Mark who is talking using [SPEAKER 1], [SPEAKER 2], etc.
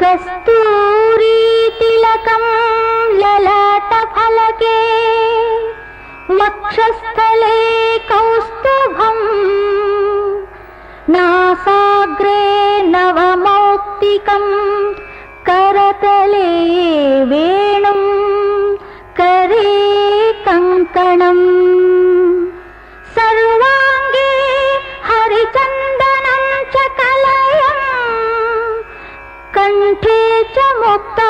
[SPEAKER 1] कस्तूरी तिलकं ललाटफलके वक्षस्थले कौस्तुभं नासाग्रे नवमौक्तिकं करतले वेणुं करे कंकणं सर्वांगे हरिचन्दनं च कलयं कंठे च मुक्ता